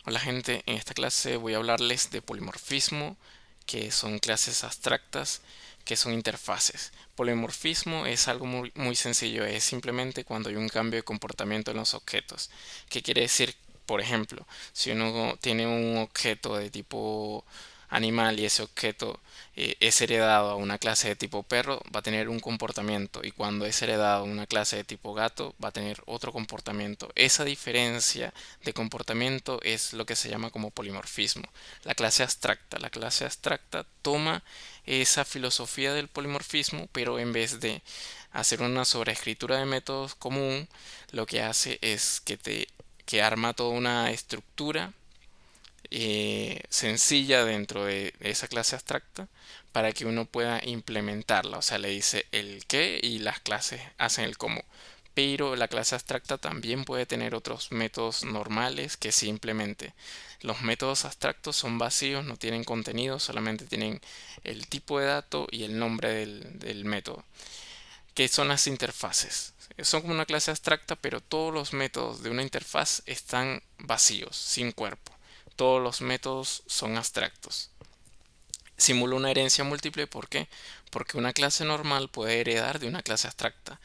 Hola gente, en esta clase voy a hablarles de polimorfismo, que son clases abstractas, que son interfaces. Polimorfismo es algo muy sencillo, es simplemente cuando hay un cambio de comportamiento en los objetos. ¿Qué quiere decir? Por ejemplo, si uno tiene un objeto de tipo animal y ese objeto es heredado a una clase de tipo perro, va a tener un comportamiento, y cuando es heredado a una clase de tipo gato, va a tener otro comportamiento. Esa diferencia de comportamiento es lo que se llama como polimorfismo. La clase abstracta toma esa filosofía del polimorfismo, pero en vez de hacer una sobreescritura de métodos común, lo que hace es que arma toda una estructura sencilla dentro de esa clase abstracta para que uno pueda implementarla. O sea, le dice el qué y las clases hacen el cómo. Pero la clase abstracta también puede tener otros métodos normales que simplemente los métodos abstractos son vacíos, no tienen contenido, solamente tienen el tipo de dato y el nombre del método. ¿Qué son las interfaces? Son como una clase abstracta, pero todos los métodos de una interfaz están vacíos, sin cuerpo. Todos los métodos son abstractos. Simula una herencia múltiple, ¿por qué? Porque una clase normal puede heredar de una clase abstracta,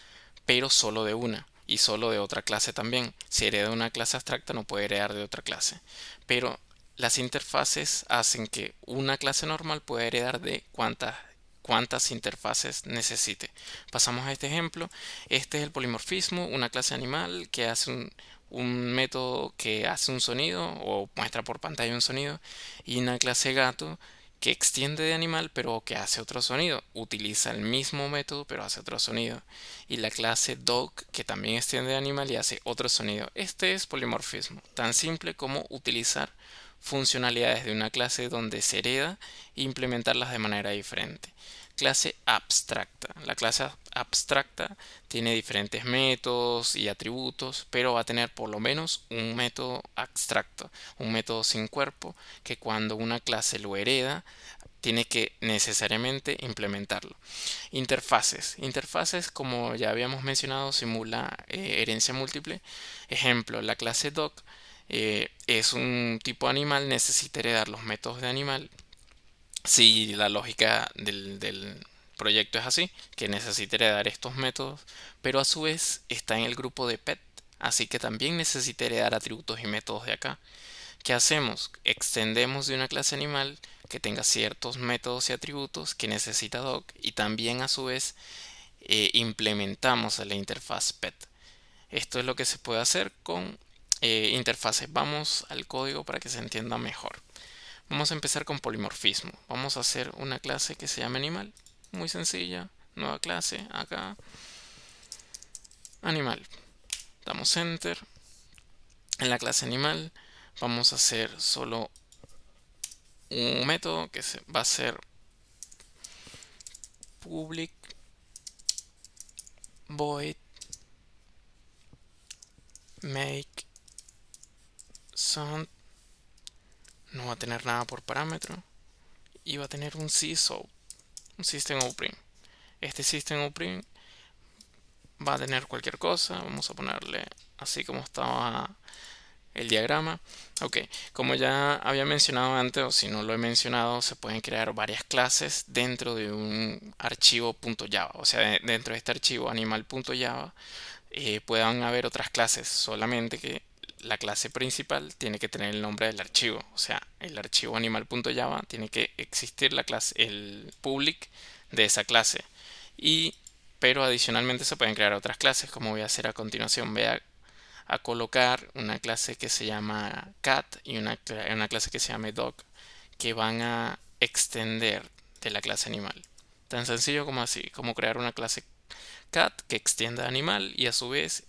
pero solo de una y solo de otra clase también. Si hereda de una clase abstracta no puede heredar de otra clase. Pero las interfaces hacen que una clase normal pueda heredar de cuantas interfaces necesite. Pasamos a este ejemplo. Este es el polimorfismo, una clase animal que hace un método que hace un sonido o muestra por pantalla un sonido, y una clase gato que extiende de animal pero que hace otro sonido. Utiliza el mismo método pero hace otro sonido. Y la clase dog que también extiende de animal y hace otro sonido. Este es polimorfismo, tan simple como utilizar funcionalidades de una clase donde se hereda e implementarlas de manera diferente. Clase abstracta. La clase abstracta tiene diferentes métodos y atributos, pero va a tener por lo menos un método abstracto, un método sin cuerpo, que cuando una clase lo hereda, tiene que necesariamente implementarlo. Interfaces. Interfaces, como ya habíamos mencionado, simula herencia múltiple. Ejemplo, la clase doc es un tipo animal, necesita heredar los métodos de animal. Si la lógica del proyecto es así, que necesita heredar estos métodos, pero a su vez está en el grupo de pet, así que también necesita heredar atributos y métodos de acá. ¿Qué hacemos? Extendemos de una clase animal que tenga ciertos métodos y atributos que necesita doc, y también a su vez implementamos a la interfaz pet. Esto es lo que se puede hacer con interfaces. Vamos al código para que se entienda mejor. Vamos a empezar con polimorfismo. Vamos a hacer una clase que se llama animal. Muy sencilla. Nueva clase. Acá. Animal. Damos enter. En la clase animal vamos a hacer solo un método que va a ser public void make sound. No va a tener nada por parámetro y va a tener un sysop, un system.out.print. Este system.out.print va a tener cualquier cosa. Vamos a ponerle así como estaba el diagrama. Ok, como ya había mencionado antes, o si no lo he mencionado, se pueden crear varias clases dentro de un archivo .java. O sea, dentro de este archivo animal.java puedan haber otras clases, solamente que la clase principal tiene que tener el nombre del archivo. O sea, el archivo animal.java tiene que existir la clase, el public de esa clase. Y pero adicionalmente se pueden crear otras clases, como voy a hacer a continuación. Voy a colocar una clase que se llama cat y una clase que se llama dog, que van a extender de la clase animal. Tan sencillo como así, como crear una clase cat que extienda animal y a su vez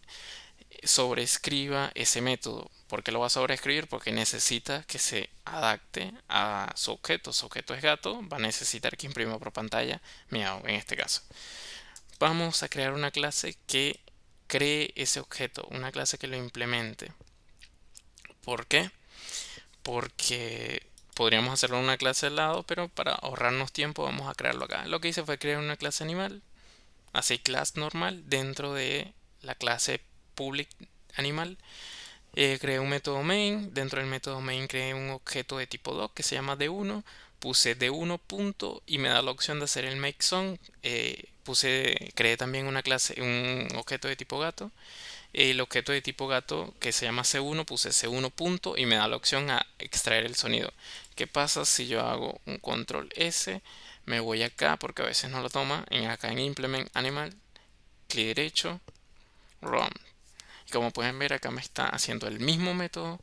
sobreescriba ese método. ¿Por qué lo va a sobreescribir? Porque necesita que se adapte a su objeto. Su objeto es gato, va a necesitar que imprima por pantalla miau en este caso. Vamos a crear una clase que cree ese objeto, una clase que lo implemente. ¿Por qué? Porque podríamos hacerlo en una clase al lado, pero para ahorrarnos tiempo vamos a crearlo acá. Lo que hice fue crear una clase animal, así class normal, dentro de la clase public animal. Creé un método main. Dentro del método main creé un objeto de tipo doc que se llama d1. Puse d1 punto y me da la opción de hacer el make song. Creé también una clase, un objeto de tipo gato. El objeto de tipo gato que se llama c1, puse c1 punto y me da la opción a extraer el sonido. ¿Qué pasa si yo hago un control S? Me voy acá porque a veces no lo toma. Acá en implement animal, clic derecho, run. Y como pueden ver, acá me está haciendo el mismo método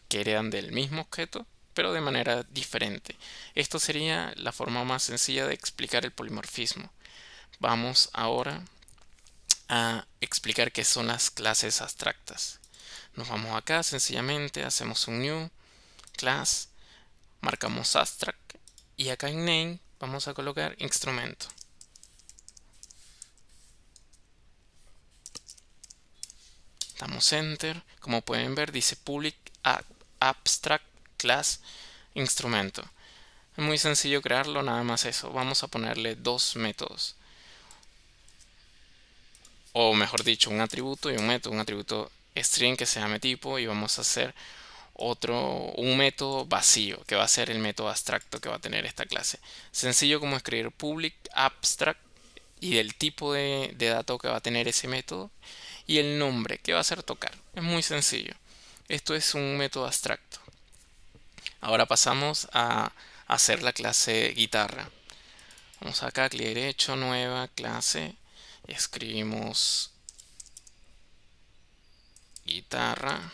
que heredan del mismo objeto, pero de manera diferente. Esto sería la forma más sencilla de explicar el polimorfismo. Vamos ahora a explicar qué son las clases abstractas. Nos vamos acá, sencillamente hacemos un new class, marcamos abstract y acá en name vamos a colocar instrumento. Damos enter. Como pueden ver, dice public abstract class instrumento. Es muy sencillo crearlo, nada más eso. Vamos a ponerle dos métodos, o mejor dicho, un atributo y un método. Un atributo string que se llame tipo, y vamos a hacer un método vacío que va a ser el método abstracto que va a tener esta clase. Sencillo como escribir public abstract y del tipo de dato que va a tener ese método y el nombre que va a ser tocar. Es muy sencillo. Esto es un método abstracto. Ahora pasamos a hacer la clase guitarra. Vamos acá, clic derecho, nueva clase, y escribimos guitarra.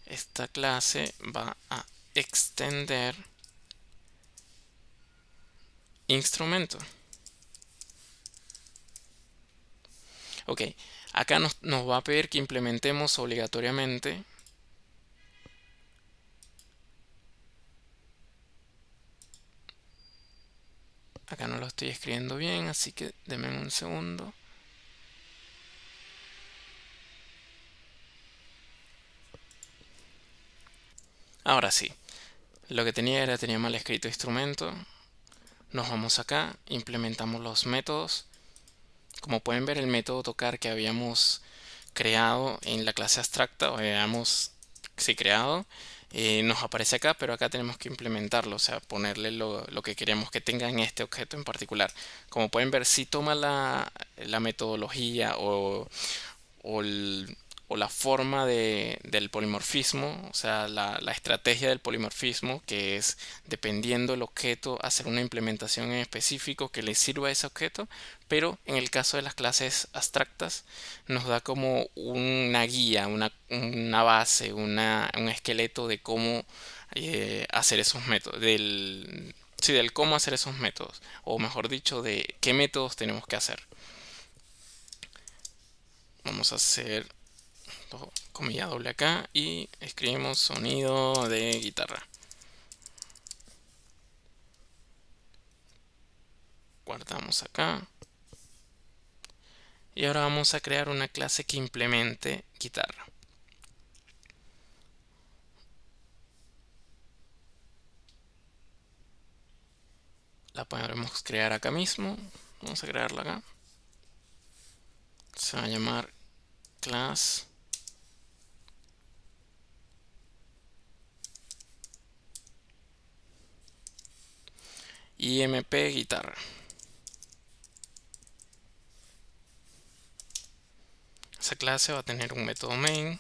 Esta clase va a extender instrumento. Ok, acá nos va a pedir que implementemos obligatoriamente acá no lo estoy escribiendo bien, así que denme un segundo. Ahora sí, lo que tenía mal escrito instrumento. Nos vamos acá, implementamos los métodos. Como pueden ver, el método tocar que habíamos creado en la clase abstracta, o habíamos creado, nos aparece acá, pero acá tenemos que implementarlo, o sea, ponerle lo que queremos que tenga en este objeto en particular. Como pueden ver, si toma la metodología o, el- o la forma del polimorfismo, o sea, la estrategia del polimorfismo, que es, dependiendo del objeto, hacer una implementación en específico que le sirva a ese objeto, pero en el caso de las clases abstractas nos da como una guía, una base, un esqueleto de cómo hacer esos métodos, sí, del cómo hacer esos métodos, o mejor dicho, de qué métodos tenemos que hacer. Vamos a hacer comilla doble acá y escribimos sonido de guitarra. Guardamos acá. Y ahora vamos a crear una clase que implemente guitarra. La podremos crear acá mismo. Vamos a crearla acá. Se va a llamar class imp guitarra. Esa clase va a tener un método main.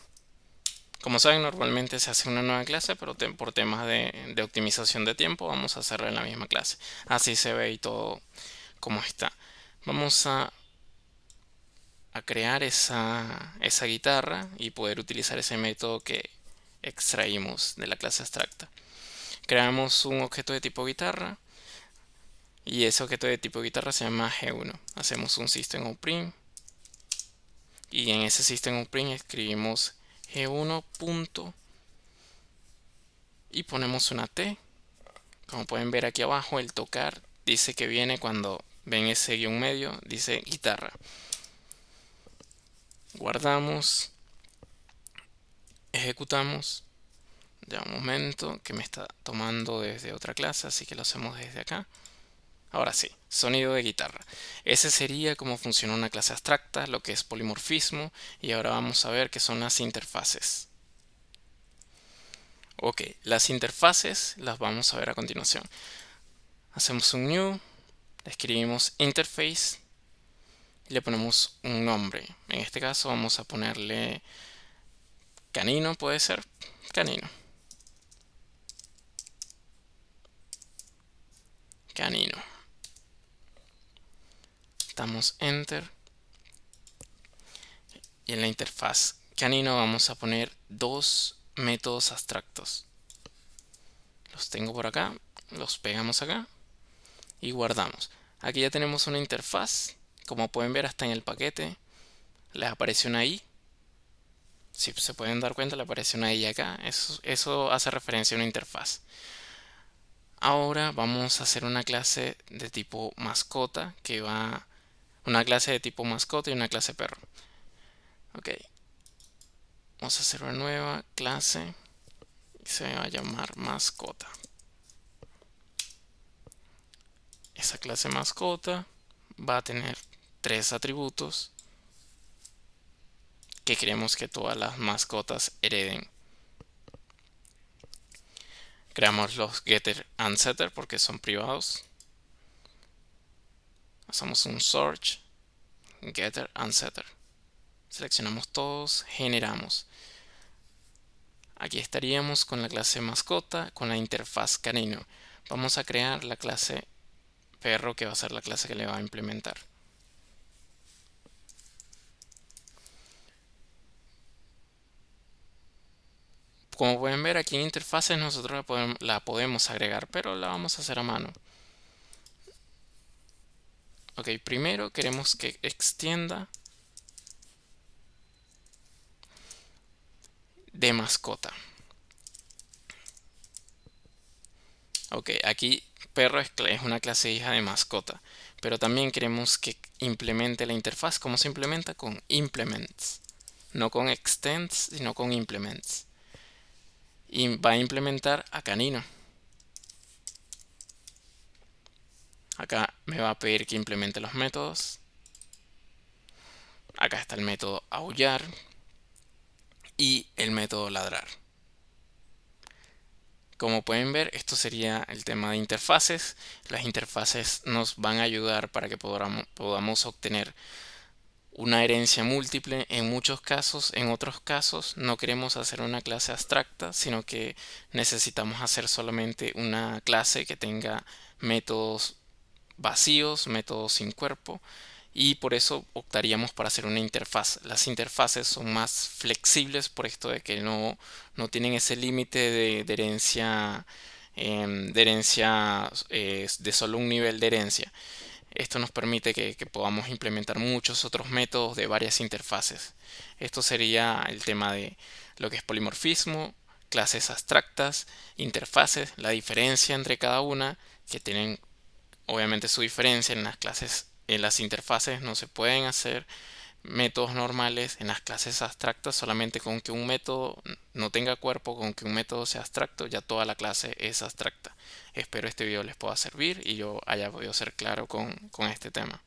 Como saben, normalmente se hace una nueva clase, pero por temas de optimización de tiempo vamos a hacerla en la misma clase. Así se ve y todo como está. Vamos a crear esa guitarra y poder utilizar ese método que extraímos de la clase abstracta. Creamos un objeto de tipo guitarra y ese objeto de tipo guitarra se llama G1. Hacemos un system.out.print y en ese system.out.print escribimos G1 punto y ponemos una T. Como pueden ver aquí abajo, el tocar dice que viene cuando ven ese guión medio, dice guitarra. Guardamos, ejecutamos. Ya un momento que me está tomando desde otra clase, así que lo hacemos desde acá. Ahora sí, sonido de guitarra. Ese sería cómo funciona una clase abstracta, lo que es polimorfismo, y ahora vamos a ver qué son las interfaces. Ok, las interfaces las vamos a ver a continuación. Hacemos un new, le escribimos interface y le ponemos un nombre. En este caso vamos a ponerle canino, puede ser canino. Canino. Damos enter y en la interfaz canino vamos a poner dos métodos abstractos. Los tengo por acá, los pegamos acá y guardamos. Aquí ya tenemos una interfaz. Como pueden ver, hasta en el paquete les aparece una i. Si se pueden dar cuenta, le aparece una i acá. Eso hace referencia a una interfaz. Ahora vamos a hacer una clase de tipo mascota una clase de tipo mascota y una clase perro. Ok, vamos a hacer una nueva clase y se va a llamar mascota. Esa clase mascota va a tener tres atributos que queremos que todas las mascotas hereden. Creamos los getter and setter porque son privados. Hacemos un search, getter and setter. Seleccionamos todos, generamos. Aquí estaríamos con la clase mascota, con la interfaz canino. Vamos a crear la clase perro, que va a ser la clase que le va a implementar. Como pueden ver, aquí en interfaces nosotros la podemos agregar, pero la vamos a hacer a mano. Ok, primero queremos que extienda de mascota. Ok, aquí perro es una clase hija de mascota, pero también queremos que implemente la interfaz. ¿Cómo se implementa? Con implements, no con extends, sino con implements. Y va a implementar a canino. Acá me va a pedir que implemente los métodos. Acá está el método aullar y el método ladrar. Como pueden ver, esto sería el tema de interfaces. Las interfaces nos van a ayudar para que podamos obtener una herencia múltiple en muchos casos. En otros casos no queremos hacer una clase abstracta, sino que necesitamos hacer solamente una clase que tenga métodos vacíos, métodos sin cuerpo, y por eso optaríamos por hacer una interfaz. Las interfaces son más flexibles por esto de que no tienen ese límite de herencia, de solo un nivel de herencia. Esto nos permite que podamos implementar muchos otros métodos de varias interfaces. Esto sería el tema de lo que es polimorfismo, clases abstractas, interfaces, la diferencia entre cada una, que tienen obviamente su diferencia. En las clases, en las interfaces no se pueden hacer métodos normales. En las clases abstractas, solamente con que un método no tenga cuerpo, con que un método sea abstracto, ya toda la clase es abstracta. Espero este video les pueda servir y yo haya podido ser claro con este tema.